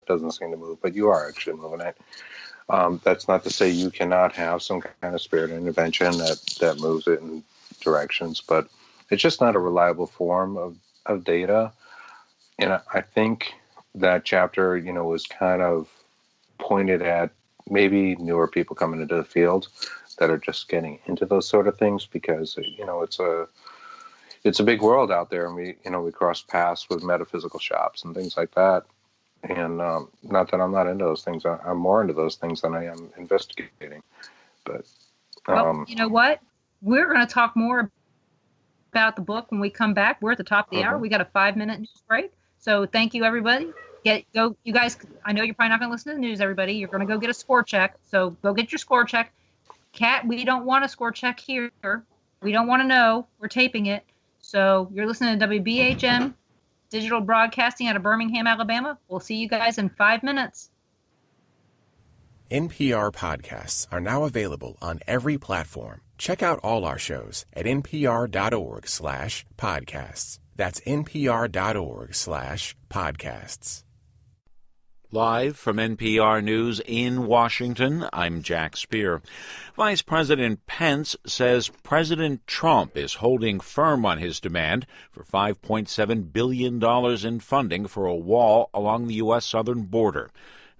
doesn't seem to move, but you are actually moving it. That's not to say you cannot have some kind of spirit intervention that moves it in directions, but it's just not a reliable form of data. And I think that chapter, was kind of pointed at maybe newer people coming into the field that are just getting into those sort of things, because, it's a big world out there, and we cross paths with metaphysical shops and things like that. And not that I'm not into those things. I'm more into those things than I am investigating. But well, you know what? We're going to talk more about the book when we come back. We're at the top of the hour. We got a 5-minute news break. So thank you, everybody. You guys. I know you're probably not going to listen to the news, everybody. You're going to go get a score check. So go get your score check. Kat, we don't want a score check here. We don't want to know. We're taping it. So you're listening to WBHM Digital Broadcasting out of Birmingham, Alabama. We'll see you guys in 5 minutes. NPR podcasts are now available on every platform. Check out all our shows at npr.org/podcasts. That's npr.org/podcasts. Live from NPR News in Washington, I'm Jack Speer. Vice President Pence says President Trump is holding firm on his demand for $5.7 billion in funding for a wall along the U.S. southern border.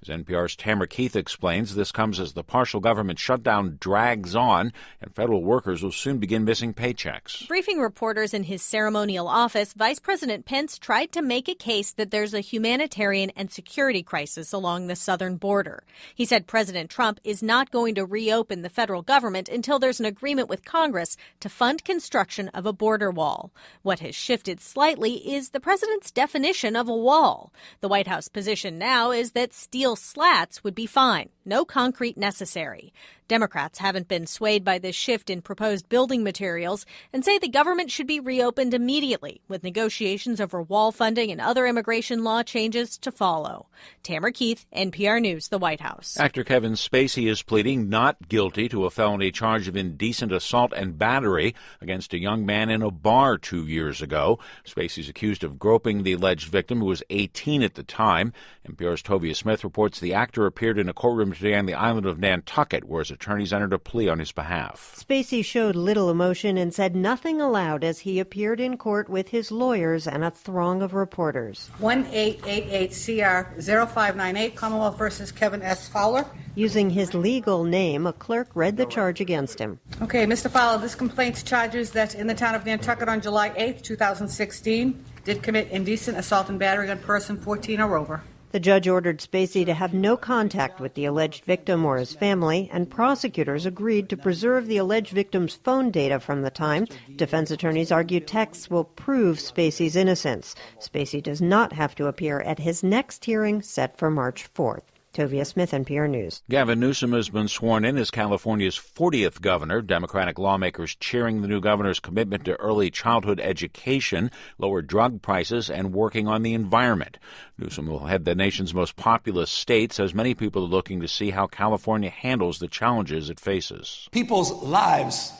As NPR's Tamara Keith explains, this comes as the partial government shutdown drags on and federal workers will soon begin missing paychecks. Briefing reporters in his ceremonial office, Vice President Pence tried to make a case that there's a humanitarian and security crisis along the southern border. He said President Trump is not going to reopen the federal government until there's an agreement with Congress to fund construction of a border wall. What has shifted slightly is the president's definition of a wall. The White House position now is that steel slats would be fine, no concrete necessary. Democrats haven't been swayed by this shift in proposed building materials and say the government should be reopened immediately, with negotiations over wall funding and other immigration law changes to follow. Tamara Keith, NPR News, the White House. Actor Kevin Spacey is pleading not guilty to a felony charge of indecent assault and battery against a young man in a bar 2 years ago. Spacey's accused of groping the alleged victim, who was 18 at the time. NPR's Tovia Smith reports the actor appeared in a courtroom today on the island of Nantucket, where his attorneys entered a plea on his behalf. Spacey showed little emotion and said nothing aloud as he appeared in court with his lawyers and a throng of reporters. 1888-CR-0598, Commonwealth versus Kevin S. Fowler. Using his legal name, a clerk read the charge against him. Okay, Mr. Fowler, this complaint charges that in the town of Nantucket on July 8th, 2016, did commit indecent assault and battery on person 14 or over. The judge ordered Spacey to have no contact with the alleged victim or his family, and prosecutors agreed to preserve the alleged victim's phone data from the time. Defense attorneys argue texts will prove Spacey's innocence. Spacey does not have to appear at his next hearing set for March 4th. Tovia Smith, NPR News. Gavin Newsom has been sworn in as California's 40th governor. Democratic lawmakers cheering the new governor's commitment to early childhood education, lower drug prices, and working on the environment. Newsom will head the nation's most populous state, says many people are looking to see how California handles the challenges it faces. People's lives,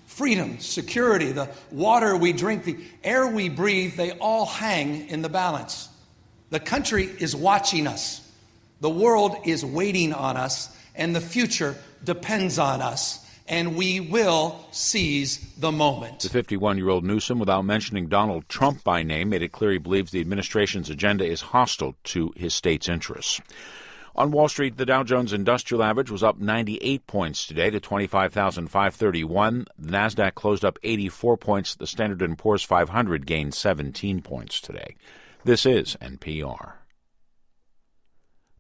freedom, security, the water we drink, the air we breathe, they all hang in the balance. The country is watching us. The world is waiting on us, and the future depends on us, and we will seize the moment. The 51-year-old Newsom, without mentioning Donald Trump by name, made it clear he believes the administration's agenda is hostile to his state's interests. On Wall Street, the Dow Jones Industrial Average was up 98 points today to 25,531. The Nasdaq closed up 84 points. The Standard & Poor's 500 gained 17 points today. This is NPR.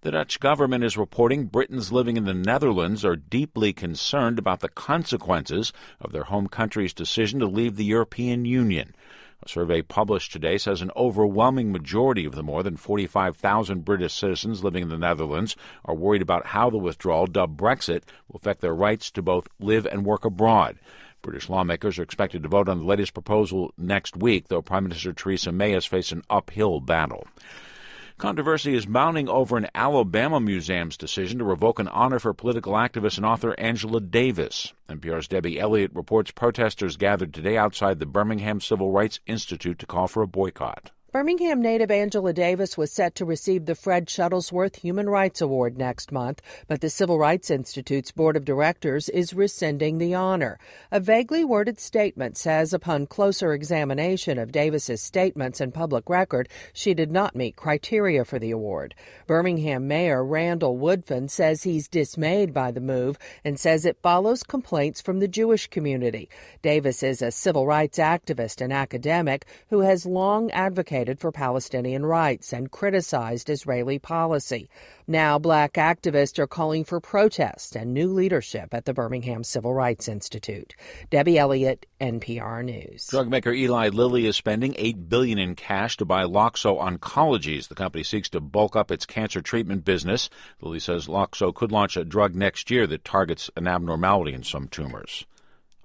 The Dutch government is reporting Britons living in the Netherlands are deeply concerned about the consequences of their home country's decision to leave the European Union. A survey published today says an overwhelming majority of the more than 45,000 British citizens living in the Netherlands are worried about how the withdrawal, dubbed Brexit, will affect their rights to both live and work abroad. British lawmakers are expected to vote on the latest proposal next week, though Prime Minister Theresa May has faced an uphill battle. Controversy is mounting over an Alabama museum's decision to revoke an honor for political activist and author Angela Davis. NPR's Debbie Elliott reports protesters gathered today outside the Birmingham Civil Rights Institute to call for a boycott. Birmingham native Angela Davis was set to receive the Fred Shuttlesworth Human Rights Award next month, but the Civil Rights Institute's board of directors is rescinding the honor. A vaguely worded statement says upon closer examination of Davis's statements and public record, she did not meet criteria for the award. Birmingham Mayor Randall Woodfin says he's dismayed by the move and says it follows complaints from the Jewish community. Davis is a civil rights activist and academic who has long advocated for Palestinian rights and criticized Israeli policy. Now, black activists are calling for protest and new leadership at the Birmingham Civil Rights Institute. Debbie Elliott, NPR News. Drug maker Eli Lilly is spending $8 billion in cash to buy Loxo Oncologies. The company seeks to bulk up its cancer treatment business. Lilly says Loxo could launch a drug next year that targets an abnormality in some tumors.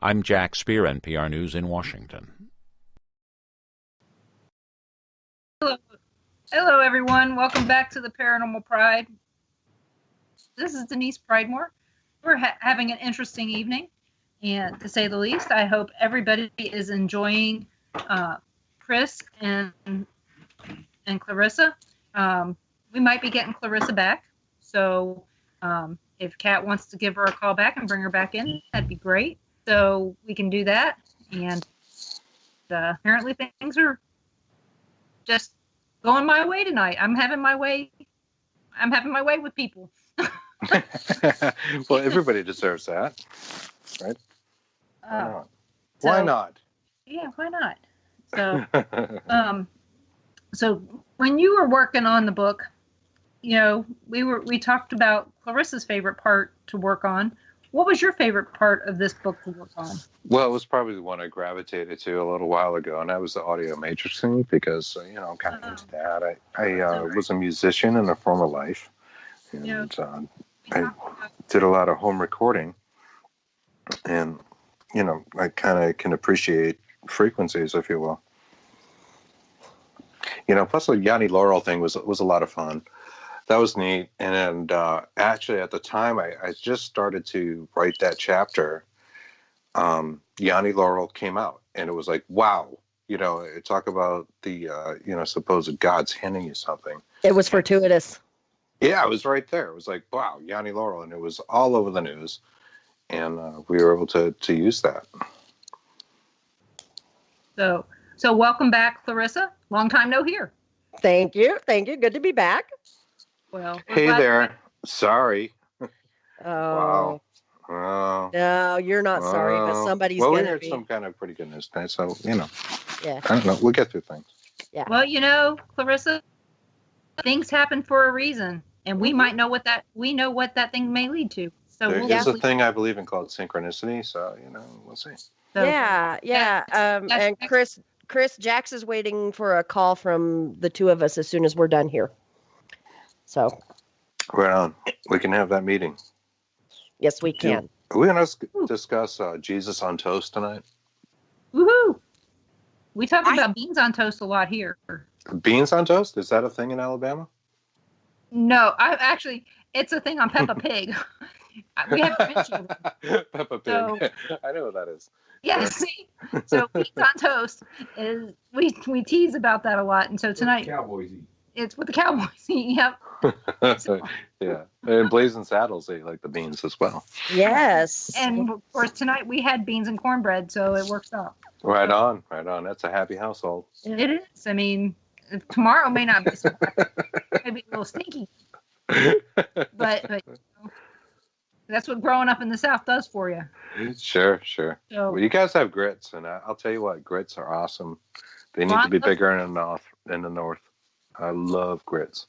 I'm Jack Spear, NPR News in Washington. Hello, everyone. Welcome back to the Paranormal Pride. This is Denise Pridemore. We're having an interesting evening, and to say the least, I hope everybody is enjoying Chris and Clarissa. We might be getting Clarissa back, so if Kat wants to give her a call back and bring her back in, that'd be great. So we can do that, and apparently things are just going my way tonight. I'm having my way with people. Well, everybody deserves that, right? Why not? Yeah, why not? So, so when you were working on the book, we talked about Clarissa's favorite part to work on. What was your favorite part of this book to work on? Well, it was probably the one I gravitated to a little while ago, and that was the audio matrixing because, I'm kind of into that. I was a musician in a former life, and I did a lot of home recording, and, I kind of can appreciate frequencies, if you will. Plus the Yanni Laurel thing was a lot of fun. That was neat. And actually, at the time, I just started to write that chapter. Yanni Laurel came out, and it was like, wow. Talk about the, supposed God's handing you something. It was fortuitous. Yeah, it was right there. It was like, wow, Yanni Laurel. And it was all over the news. And we were able to use that. So welcome back, Clarissa. Long time no hear. Thank you. Good to be back. Well, hey there. Sorry. Oh. Wow. No, you're not sorry, but somebody's going to be. Well, we heard some kind of pretty good news tonight, so, Yeah. I don't know. We'll get through things. Yeah. Well, Clarissa, things happen for a reason, and we might know what that thing may lead to. So there's a thing I believe in called synchronicity, so, we'll see. So, yeah. And Chris, Jax is waiting for a call from the two of us as soon as we're done here. So. Right on. We can have that meeting. Yes, we can. Are we going to discuss Jesus on toast tonight? Woohoo! We talk about beans on toast a lot here. Beans on toast? Is that a thing in Alabama? No, it's a thing on Peppa Pig. We have mentioned Peppa Pig. So, I know what that is. Yeah, see? So beans on toast is we tease about that a lot, and so tonight Cowboys eat. It's what the Cowboys eat. Yep. Yeah, and Blazing Saddles they like the beans as well. Yes. And of course tonight we had beans and cornbread, so it works out. Right on. That's a happy household. It is. I mean, tomorrow may not be so maybe a little stinky, but that's what growing up in the South does for you. Sure. So, well, you guys have grits, and I'll tell you what, grits are awesome. They need to be bigger in the north. I love grits.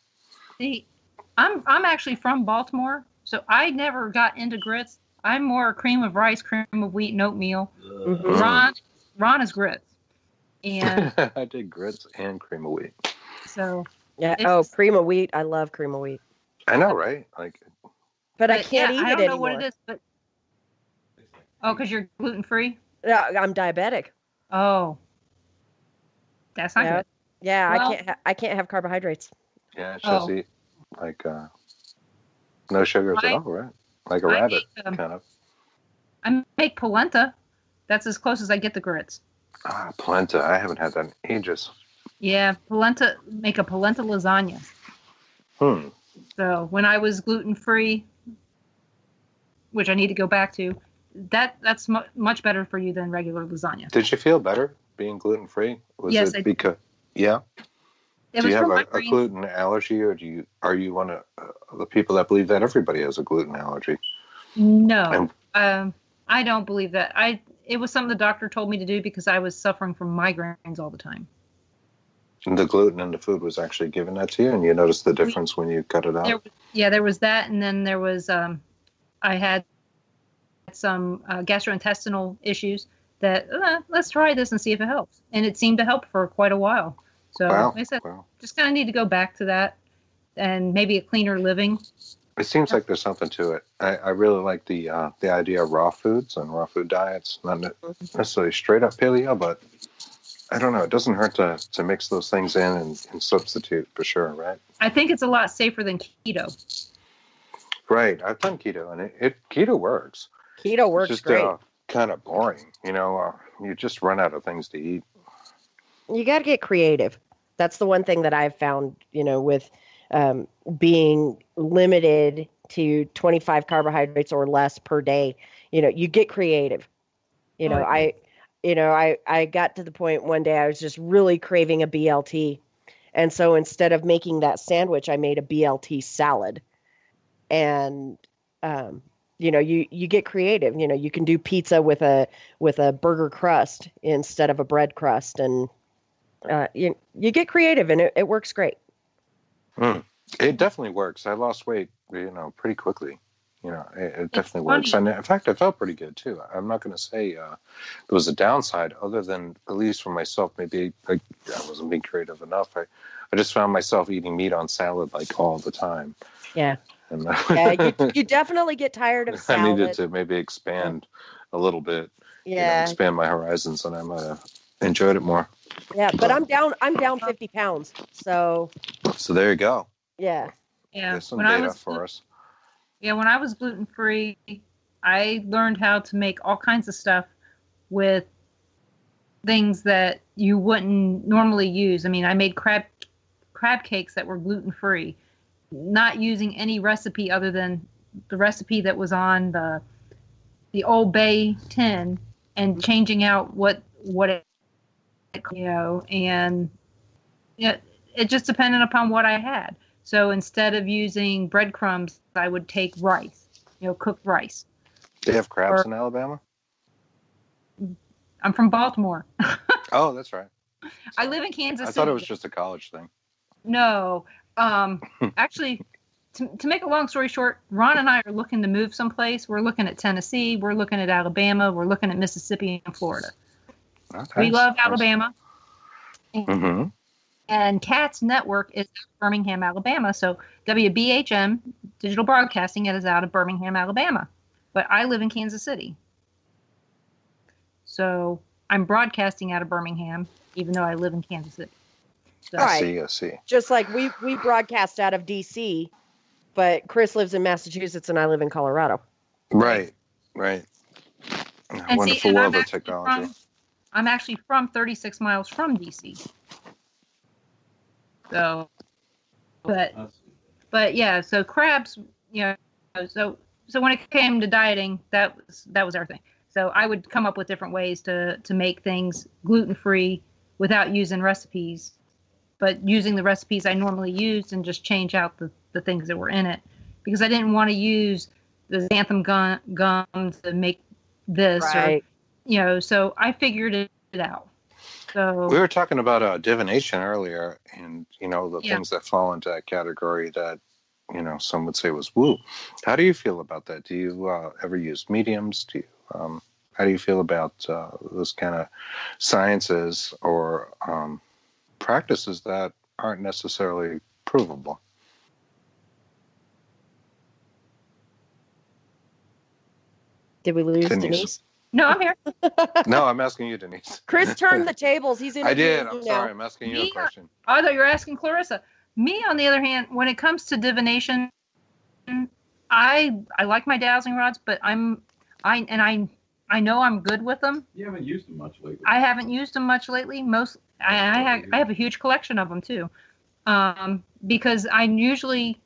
See, I'm actually from Baltimore, so I never got into grits. I'm more cream of rice, cream of wheat, and oatmeal. Mm-hmm. Ron is grits. And I did grits and cream of wheat. So yeah. Cream of wheat. I love cream of wheat. I know, right? But I can't eat it anymore. I don't know what it is, but because you're gluten free. Yeah, I'm diabetic. Oh, that's not good. Yeah, well, I can't have carbohydrates. Yeah, just eat no sugars at all, right? Like a rabbit, kind of. I make polenta. That's as close as I get to grits. Polenta. I haven't had that in ages. Yeah, polenta, make a polenta lasagna. So when I was gluten-free, which I need to go back to, that's much better for you than regular lasagna. Did you feel better being gluten-free? Yes, it because yeah? Do you have a grains. gluten allergy, or are you one of the people that believe that everybody has a gluten allergy? No, I don't believe that. It was something the doctor told me to do because I was suffering from migraines all the time. And the gluten in the food was actually giving that to you, and you noticed the difference when you cut it out? There was that, and then there was, I had some gastrointestinal issues that, let's try this and see if it helps. And it seemed to help for quite a while. So like I said, just kind of need to go back to that and maybe a cleaner living. It seems like there's something to it. I really like the idea of raw foods and raw food diets. Not necessarily straight up paleo, but I don't know. It doesn't hurt to mix those things in and substitute for sure, right? I think it's a lot safer than keto. Right. I've done keto, and keto works. Keto works just, great. Kind of boring, you just run out of things to eat. You got to get creative. That's the one thing that I've found, with being limited to 25 carbohydrates or less per day. You get creative. I got to the point one day I was just really craving a BLT. And so instead of making that sandwich, I made a BLT salad. And, you get creative. You can do pizza with a burger crust instead of a bread crust. And you get creative, and it works great. It definitely works. I lost weight, pretty quickly. It definitely works. And in fact, I felt pretty good too. I'm not going to say there was a downside, other than, at least for myself, maybe I wasn't being creative enough. I just found myself eating meat on salad like all the time. Yeah. And you definitely get tired of salad. I needed to maybe expand a little bit. Yeah. Expand my horizons, and I might have enjoyed it more. Yeah, but I'm down 50 pounds. So there you go. Yeah. Yeah. There's some data for us. Yeah, when I was gluten-free, I learned how to make all kinds of stuff with things that you wouldn't normally use. I mean, I made crab cakes that were gluten-free, not using any recipe other than the recipe that was on the Old Bay tin, and changing out what it, and it just depended upon what I had. So instead of using breadcrumbs, I would take rice, cooked rice. They have crabs in Alabama? I'm from Baltimore. Oh, that's right. I live in Kansas City. I thought it was just a college thing. No. Actually, to make a long story short, Ron and I are looking to move someplace. We're looking at Tennessee. We're looking at Alabama. We're looking at Mississippi and Florida. Okay. We love Alabama. Mm-hmm. And Kat's network is Birmingham, Alabama. So WBHM Digital Broadcasting is out of Birmingham, Alabama. But I live in Kansas City. So I'm broadcasting out of Birmingham, even though I live in Kansas City. So. I see. Just like we broadcast out of D.C., but Chris lives in Massachusetts and I live in Colorado. Right. Wonderful world of technology. I'm actually from 36 miles from D.C. So, but yeah, so crabs, so when it came to dieting, that was our thing. So I would come up with different ways to make things gluten-free without using recipes, but using the recipes I normally used and just change out the things that were in it, because I didn't want to use the xanthan gum to make this, right. So I figured it out. So we were talking about divination earlier, and the things that fall into that category that some would say was woo. How do you feel about that? Do you ever use mediums? How do you feel about those kind of sciences or practices that aren't necessarily provable? Did we lose Denise? No, I'm here. No, I'm asking you, Denise. Chris turned the tables. He's in. I did. I'm sorry. I'm asking you a question. I thought you were asking Clarissa. Me, on the other hand, when it comes to divination, I like my dowsing rods, but I I know I'm good with them. You haven't used them much lately. I haven't used them much lately. I have a huge collection of them too, because I usually